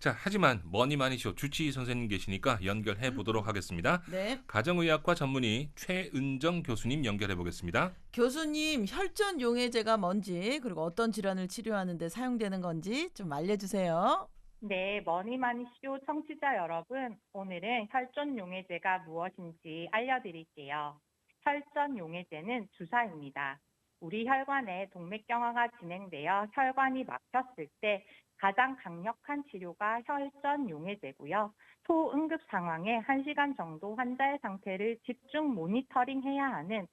자, 하지만 뭐니 많이 쇼 주치의 선생님 계시니까 연결해 보도록 하겠습니다. 네. 가정의학과 전문의 최은정 교수님 연결해 보겠습니다. 교수님, 혈전 용해제가 뭔지, 그리고 어떤 질환을 치료하는 데 사용되는 건지 좀 알려주세요. 네, 머니마니쇼 청취자 여러분, 오늘은 혈전용해제가 무엇인지 알려드릴게요. 혈전용해제는 주사입니다. 우리 혈관에 동맥경화가 진행되어 혈관이 막혔을 때 가장 강력한 치료가 혈전용해제고요. 초응급 상황에 1시간 정도 환자의 상태를 집중 모니터링해야 하는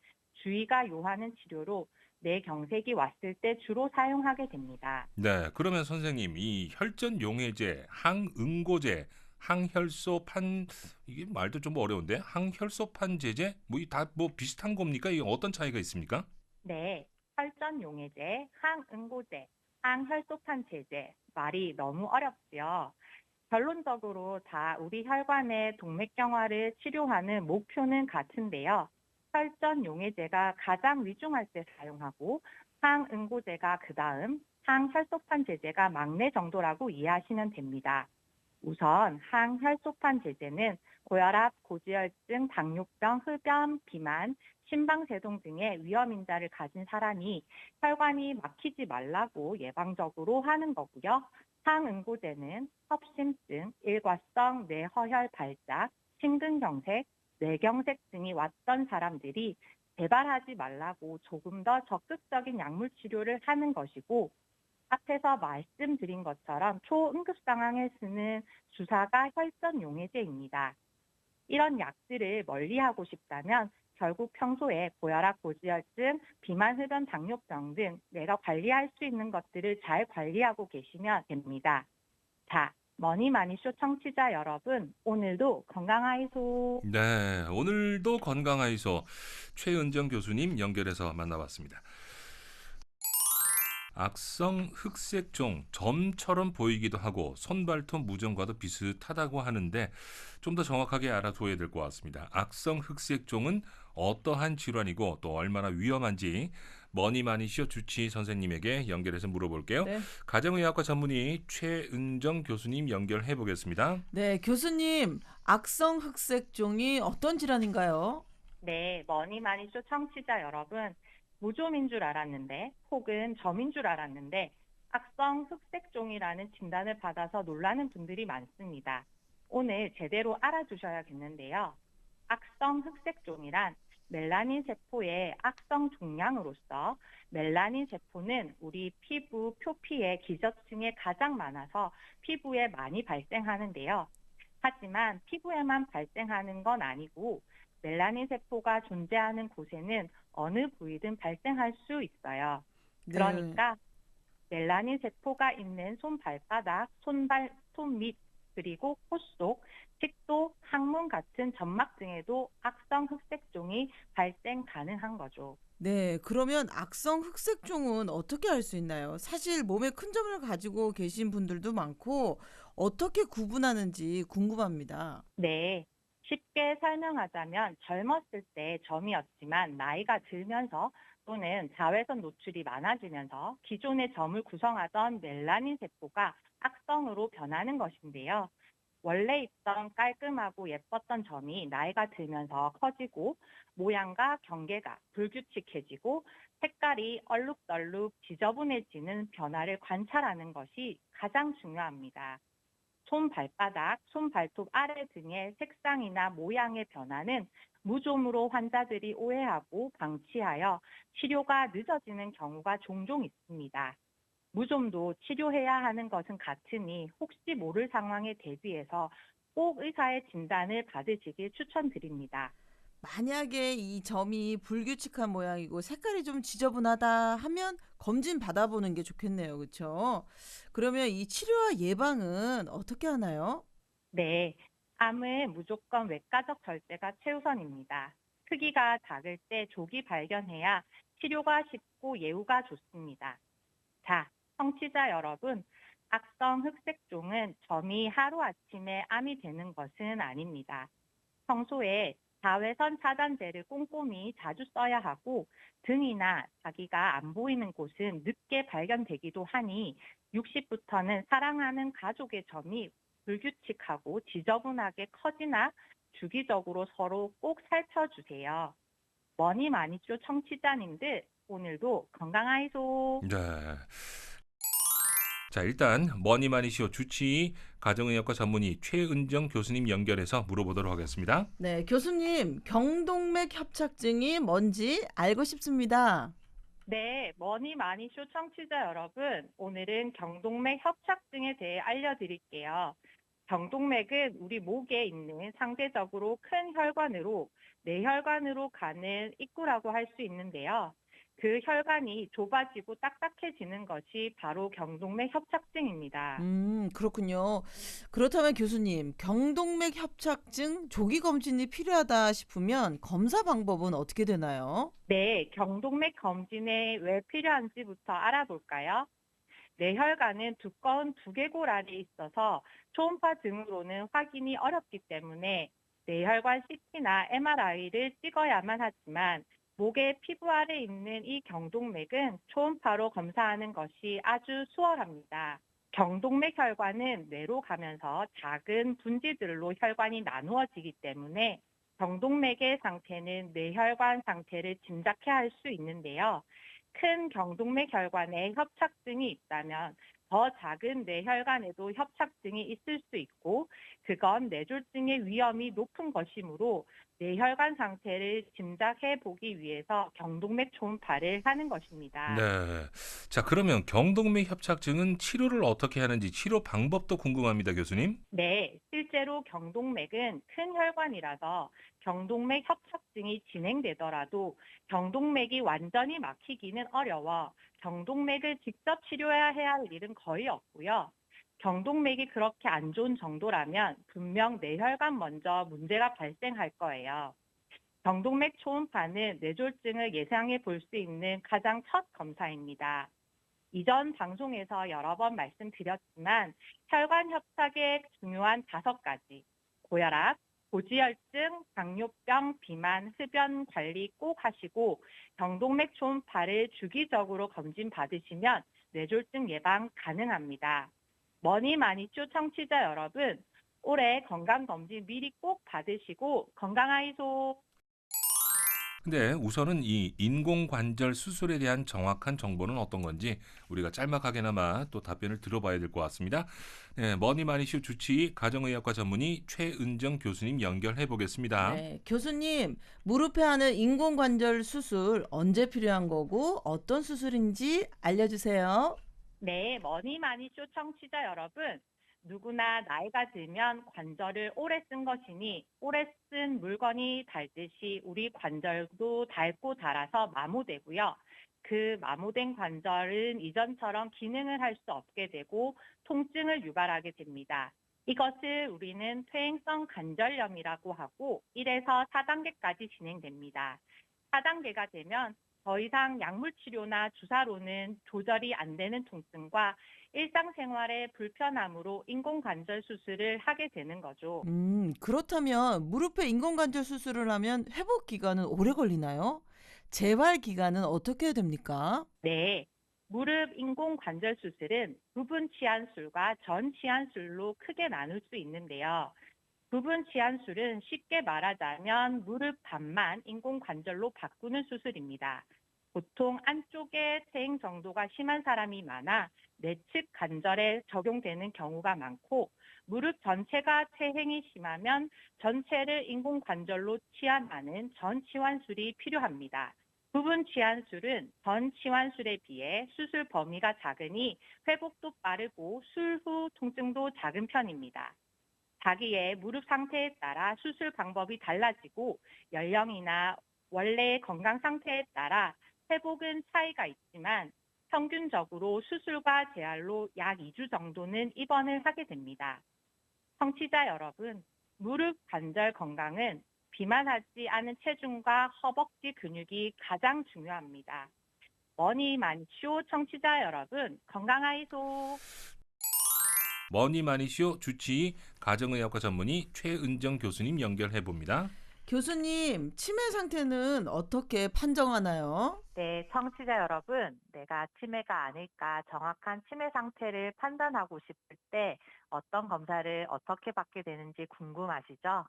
주의가 요하는 치료로 뇌경색이 왔을 때 주로 사용하게 됩니다. 네, 그러면 선생님, 이 혈전 용해제, 항응고제, 항혈소판 이게 말도 좀 어려운데 항혈소판 제제 뭐 이 다 뭐 비슷한 겁니까? 이게 어떤 차이가 있습니까? 네, 혈전용해제, 항응고제, 항혈소판 제제, 말이 너무 어렵지요. 결론적으로 다 우리 혈관의 동맥경화를 치료하는 목표는 같은데요. 혈전용해제가 가장 위중할 때 사용하고 항응고제가 그 다음, 항혈소판 제제가 막내 정도라고 이해하시면 됩니다. 우선 항혈소판 제제는 고혈압, 고지혈증, 당뇨병, 흡연, 비만, 심방세동 등의 위험 인자를 가진 사람이 혈관이 막히지 말라고 예방적으로 하는 거고요. 항응고제는 협심증, 일과성 뇌허혈 발작, 심근경색, 뇌경색 등이 왔던 사람들이 재발하지 말라고 조금 더 적극적인 약물 치료를 하는 것이고, 앞에서 말씀드린 것처럼 초응급 상황에 쓰는 주사가 혈전용해제입니다. 이런 약들을 멀리하고 싶다면 결국 평소에 고혈압, 고지혈증, 비만, 흡연, 당뇨병 등 내가 관리할 수 있는 것들을 잘 관리하고 계시면 됩니다. 자, 머니마니쇼 청취자 여러분, 오늘도 건강하이소. 네, 오늘도 건강하이소 최은정 교수님 연결해서 만나봤습니다. 악성 흑색종, 점처럼 보이기도 하고 손발톱 무좀과도 비슷하다고 하는데 좀 더 정확하게 알아둬야 될 것 같습니다. 악성 흑색종은 어떠한 질환이고 또 얼마나 위험한지 머니마니쇼 주치의 선생님에게 연결해서 물어볼게요. 네. 가정의학과 전문의 최은정 교수님 연결해 보겠습니다. 네, 교수님, 악성 흑색종이 어떤 질환인가요? 네, 머니마니쇼 청취자 여러분, 무좀인 줄 알았는데, 혹은 점인 줄 알았는데, 악성 흑색종이라는 진단을 받아서 놀라는 분들이 많습니다. 오늘 제대로 알아두셔야겠는데요. 악성 흑색종이란 멜라닌 세포의 악성 종양으로서 멜라닌 세포는 우리 피부 표피의 기저층에 가장 많아서 피부에 많이 발생하는데요. 하지만 피부에만 발생하는 건 아니고 멜라닌 세포가 존재하는 곳에는 어느 부위든 발생할 수 있어요. 네. 그러니까 멜라닌 세포가 있는 손발바닥, 손발톱 밑, 그리고 코 속, 식도, 항문 같은 점막 등에도 악성 흑색종이 발생 가능한 거죠. 네, 그러면 악성 흑색종은 어떻게 알 수 있나요? 사실 몸에 큰 점을 가지고 계신 분들도 많고 어떻게 구분하는지 궁금합니다. 네. 쉽게 설명하자면 젊었을 때 점이었지만 나이가 들면서 또는 자외선 노출이 많아지면서 기존의 점을 구성하던 멜라닌 세포가 악성으로 변하는 것인데요. 원래 있던 깔끔하고 예뻤던 점이 나이가 들면서 커지고 모양과 경계가 불규칙해지고 색깔이 얼룩덜룩 지저분해지는 변화를 관찰하는 것이 가장 중요합니다. 손발바닥, 손발톱 아래 등의 색상이나 모양의 변화는 무좀으로 환자들이 오해하고 방치하여 치료가 늦어지는 경우가 종종 있습니다. 무좀도 치료해야 하는 것은 같으니 혹시 모를 상황에 대비해서 꼭 의사의 진단을 받으시길 추천드립니다. 만약에 이 점이 불규칙한 모양이고 색깔이 좀 지저분하다 하면 검진 받아보는 게 좋겠네요. 그렇죠? 그러면 이 치료와 예방은 어떻게 하나요? 네, 암은 무조건 외과적 절제가 최우선입니다. 크기가 작을 때 조기 발견해야 치료가 쉽고 예후가 좋습니다. 자, 청취자 여러분, 악성 흑색종은 점이 하루아침에 암이 되는 것은 아닙니다. 평소에 자외선 차단제를 꼼꼼히 자주 써야 하고 등이나 자기가 안 보이는 곳은 늦게 발견되기도 하니 60부터는 사랑하는 가족의 점이 불규칙하고 지저분하게 커지나 주기적으로 서로 꼭 살펴주세요. 머니 많이쇼 청취자님들 오늘도 건강하이소. 네. 자, 일단 머니마니쇼 주치의 가정의학과 전문의 최은정 교수님 연결해서 물어보도록 하겠습니다. 네, 교수님, 경동맥 협착증이 뭔지 알고 싶습니다. 네, 머니 많이쇼 청취자 여러분, 오늘은 경동맥 협착증에 대해 알려드릴게요. 경동맥은 우리 목에 있는 상대적으로 큰 혈관으로 뇌혈관으로 가는 입구라고 할 수 있는데요. 그 혈관이 좁아지고 딱딱해지는 것이 바로 경동맥 협착증입니다. 그렇군요. 그렇다면 교수님, 경동맥 협착증 조기 검진이 필요하다 싶으면 검사 방법은 어떻게 되나요? 네, 경동맥 검진에 왜 필요한지부터 알아볼까요? 뇌혈관은 두꺼운 두개골 아래에 있어서 초음파 등으로는 확인이 어렵기 때문에 뇌혈관 CT나 MRI를 찍어야만 하지만 목의 피부 아래에 있는 이 경동맥은 초음파로 검사하는 것이 아주 수월합니다. 경동맥 혈관은 뇌로 가면서 작은 분지들로 혈관이 나누어지기 때문에 경동맥의 상태는 뇌혈관 상태를 짐작해 할 수 있는데요. 큰 경동맥 혈관에 협착증이 있다면 더 작은 뇌혈관에도 협착증이 있을 수 있고 그건 뇌졸중의 위험이 높은 것이므로 뇌혈관 상태를 짐작해 보기 위해서 경동맥 초음파를 하는 것입니다. 네. 자, 그러면 경동맥 협착증은 치료를 어떻게 하는지 치료 방법도 궁금합니다, 교수님. 네, 실제로 경동맥은 큰 혈관이라서 경동맥 협착증이 진행되더라도 경동맥이 완전히 막히기는 어려워 경동맥을 직접 치료해야 할 일은 거의 없고요. 경동맥이 그렇게 안 좋은 정도라면 분명 뇌혈관 먼저 문제가 발생할 거예요. 경동맥 초음파는 뇌졸중을 예상해 볼 수 있는 가장 첫 검사입니다. 이전 방송에서 여러 번 말씀드렸지만 혈관 협착의 중요한 5가지, 고혈압, 고지혈증, 당뇨병, 비만, 흡연 관리 꼭 하시고 경동맥 초음파를 주기적으로 검진 받으시면 뇌졸중 예방 가능합니다. 머니 마니쇼 청취자 여러분, 올해 건강검진 미리 꼭 받으시고 건강하이소. 근데 우선은 이 인공관절 수술에 대한 정확한 정보는 어떤 건지 우리가 짤막하게나마 또 답변을 들어봐야 될 것 같습니다. 네, 머니마니쇼 주치의 가정의학과 전문의 최은정 교수님 연결해 보겠습니다. 네, 교수님, 무릎에 하는 인공관절 수술 언제 필요한 거고 어떤 수술인지 알려주세요. 네, 머니 마니쇼 청취자 여러분, 누구나 나이가 들면 관절을 오래 쓴 것이니 오래 쓴 물건이 닳듯이 우리 관절도 닳고 닳아서 마모되고요. 그 마모된 관절은 이전처럼 기능을 할 수 없게 되고 통증을 유발하게 됩니다. 이것을 우리는 퇴행성 관절염이라고 하고 1에서 4단계까지 진행됩니다. 4단계가 되면 더 이상 약물 치료나 주사로는 조절이 안 되는 통증과 일상생활의 불편함으로 인공관절 수술을 하게 되는 거죠. 그렇다면 무릎에 인공관절 수술을 하면 회복 기간은 오래 걸리나요? 재활 기간은 어떻게 됩니까? 네. 무릎 인공관절 수술은 부분 치안술과 전 치안술로 크게 나눌 수 있는데요. 부분 치안술은 쉽게 말하자면 무릎 반만 인공관절로 바꾸는 수술입니다. 보통 안쪽에 퇴행 정도가 심한 사람이 많아 내측 관절에 적용되는 경우가 많고 무릎 전체가 퇴행이 심하면 전체를 인공관절로 치환하는 전치환술이 필요합니다. 부분 치환술은 전 치환술에 비해 수술 범위가 작으니 회복도 빠르고 술 후 통증도 작은 편입니다. 자기의 무릎 상태에 따라 수술 방법이 달라지고 연령이나 원래의 건강 상태에 따라 회복은 차이가 있지만 평균적으로 수술과 재활로 약 2주 정도는 입원을 하게 됩니다. 청취자 여러분, 무릎 관절 건강은 비만하지 않은 체중과 허벅지 근육이 가장 중요합니다. 머니 많쇼 청취자 여러분, 건강하이소. 머니마니쇼 주치의 가정의학과 전문의 최은정 교수님 연결해 봅니다. 교수님, 치매 상태는 어떻게 판정하나요? 네, 청취자 여러분, 내가 치매가 아닐까 정확한 치매 상태를 판단하고 싶을 때 어떤 검사를 어떻게 받게 되는지 궁금하시죠?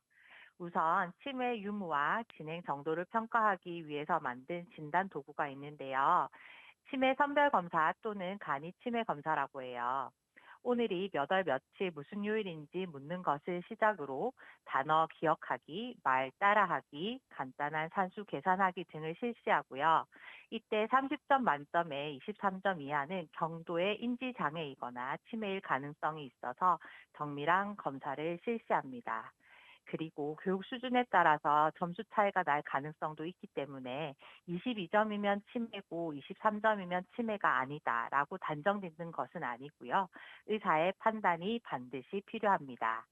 우선 치매 유무와 진행 정도를 평가하기 위해서 만든 진단 도구가 있는데요. 치매 선별 검사 또는 간이 치매 검사라고 해요. 오늘이 몇 월 며칠 무슨 요일인지 묻는 것을 시작으로 단어 기억하기, 말 따라하기, 간단한 산수 계산하기 등을 실시하고요. 이때 30점 만점에 23점 이하는 경도의 인지 장애이거나 치매일 가능성이 있어서 정밀한 검사를 실시합니다. 그리고 교육 수준에 따라서 점수 차이가 날 가능성도 있기 때문에 22점이면 치매고 23점이면 치매가 아니다라고 단정짓는 것은 아니고요. 의사의 판단이 반드시 필요합니다.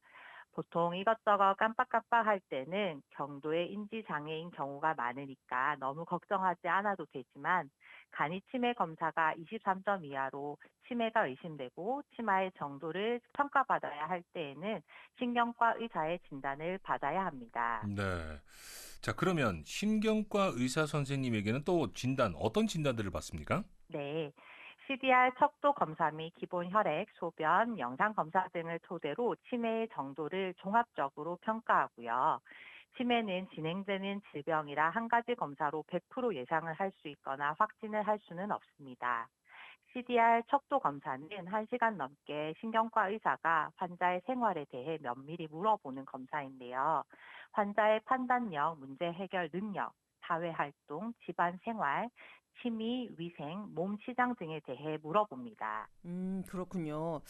보통 이것저것 깜빡깜빡할 때는 경도의 인지장애인 경우가 많으니까 너무 걱정하지 않아도 되지만 간이 치매 검사가 23점 이하로 치매가 의심되고 치마의 정도를 평가받아야 할 때에는 신경과 의사의 진단을 받아야 합니다. 네. 자, 그러면 신경과 의사 선생님에게는 또 어떤 진단들을 받습니까? 네. CDR 척도 검사 및 기본 혈액, 소변, 영상 검사 등을 토대로 치매의 정도를 종합적으로 평가하고요. 치매는 진행되는 질병이라 한 가지 검사로 100% 예상을 할 수 있거나 확진을 할 수는 없습니다. CDR 척도 검사는 1시간 넘게 신경과 의사가 환자의 생활에 대해 면밀히 물어보는 검사인데요. 환자의 판단력, 문제 해결 능력, 사회활동, 집안 생활, 취미, 위생, 몸 치장 등에 대해 물어봅니다. 그렇군요.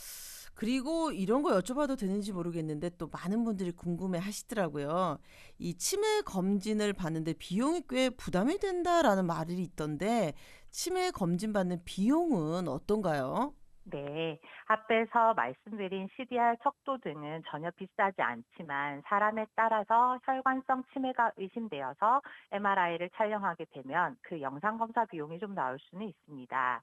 그리고 이런 거 여쭤봐도 되는지 모르겠는데 또 많은 분들이 궁금해 하시더라고요. 이 치매 검진을 받는데 비용이 꽤 부담이 된다라는 말이 있던데 치매 검진 받는 비용은 어떤가요? 네, 앞에서 말씀드린 CDR 척도 등은 전혀 비싸지 않지만 사람에 따라서 혈관성 치매가 의심되어서 MRI를 촬영하게 되면 그 영상 검사 비용이 좀 나올 수는 있습니다.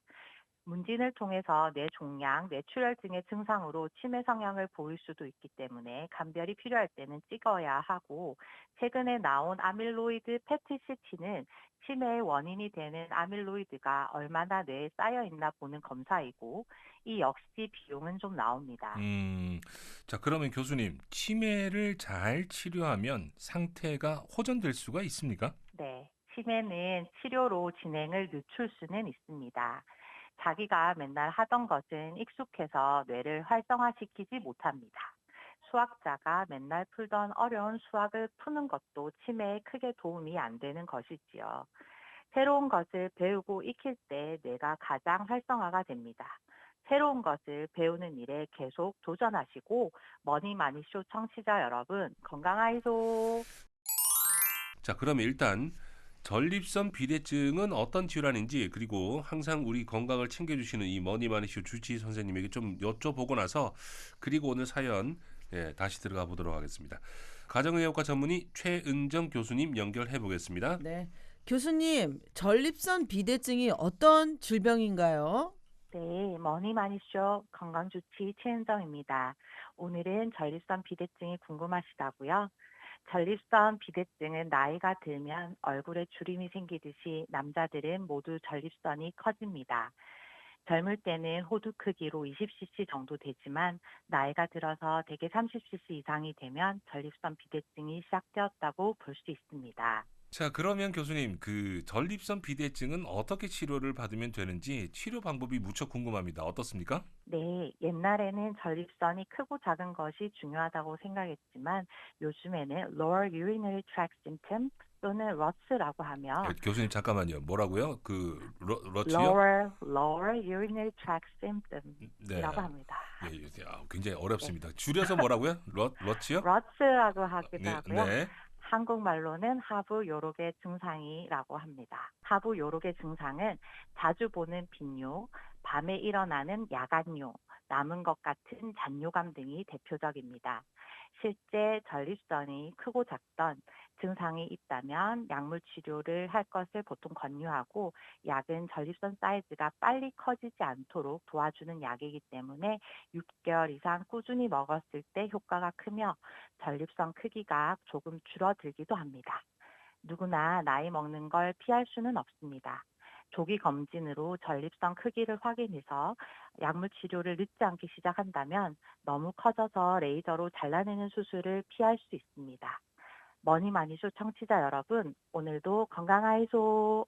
문진을 통해서 뇌 종양, 뇌출혈 등의 증상으로 치매 성향을 보일 수도 있기 때문에 감별이 필요할 때는 찍어야 하고 최근에 나온 아밀로이드 PET-CT는 치매의 원인이 되는 아밀로이드가 얼마나 뇌에 쌓여 있나 보는 검사이고 이 역시 비용은 좀 나옵니다. 음, 자, 그러면 교수님, 치매를 잘 치료하면 상태가 호전될 수가 있습니까? 네, 치매는 치료로 진행을 늦출 수는 있습니다. 자기가 맨날 하던 것은 익숙해서 뇌를 활성화시키지 못합니다. 수학자가 맨날 풀던 어려운 수학을 푸는 것도 치매에 크게 도움이 안 되는 것이지요. 새로운 것을 배우고 익힐 때 뇌가 가장 활성화가 됩니다. 새로운 것을 배우는 일에 계속 도전하시고 머니마니쇼 청취자 여러분 건강하이소. 자, 그러면 일단 전립선 비대증은 어떤 질환인지 그리고 항상 우리 건강을 챙겨주시는 이 머니마니쇼 주치의 선생님에게 좀 여쭤보고 나서 그리고 오늘 사연 다시 들어가 보도록 하겠습니다. 가정의학과 전문의 최은정 교수님 연결해 보겠습니다. 네. 교수님, 전립선 비대증이 어떤 질병인가요? 네, 머니마니쇼 건강주치 최은정입니다. 오늘은 전립선 비대증이 궁금하시다고요? 전립선 비대증은 나이가 들면 얼굴에 주름이 생기듯이 남자들은 모두 전립선이 커집니다. 젊을 때는 호두 크기로 20cc 정도 되지만 나이가 들어서 대개 30cc 이상이 되면 전립선 비대증이 시작되었다고 볼 수 있습니다. 자, 그러면 교수님, 그 전립선 비대증은 어떻게 치료를 받으면 되는지 치료 방법이 무척 궁금합니다. 어떻습니까? 네, 옛날에는 전립선이 크고 작은 것이 중요하다고 생각했지만 요즘에는 lower urinary tract symptom 또는 RUTS라고 하며 교수님 잠깐만요. 뭐라고요? 러치요? lower urinary tract 네. symptom이라고 합니다. 예, 굉장히 네, 어렵습니다. 줄여서 뭐라고요? 러치요? RUTS라고 하기도 네, 하고요. 네. 한국말로는 하부 요로계 증상이라고 합니다. 하부 요로계 증상은 자주 보는 빈뇨, 밤에 일어나는 야간뇨, 남은 것 같은 잔뇨감 등이 대표적입니다. 실제 전립선이 크고 작던 증상이 있다면 약물 치료를 할 것을 보통 권유하고, 약은 전립선 사이즈가 빨리 커지지 않도록 도와주는 약이기 때문에 6개월 이상 꾸준히 먹었을 때 효과가 크며 전립선 크기가 조금 줄어들기도 합니다. 누구나 나이 먹는 걸 피할 수는 없습니다. 조기 검진으로 전립선 크기를 확인해서 약물 치료를 늦지 않게 시작한다면 너무 커져서 레이저로 잘라내는 수술을 피할 수 있습니다. 머니 많이 쇼 청취자 여러분, 오늘도 건강하이소.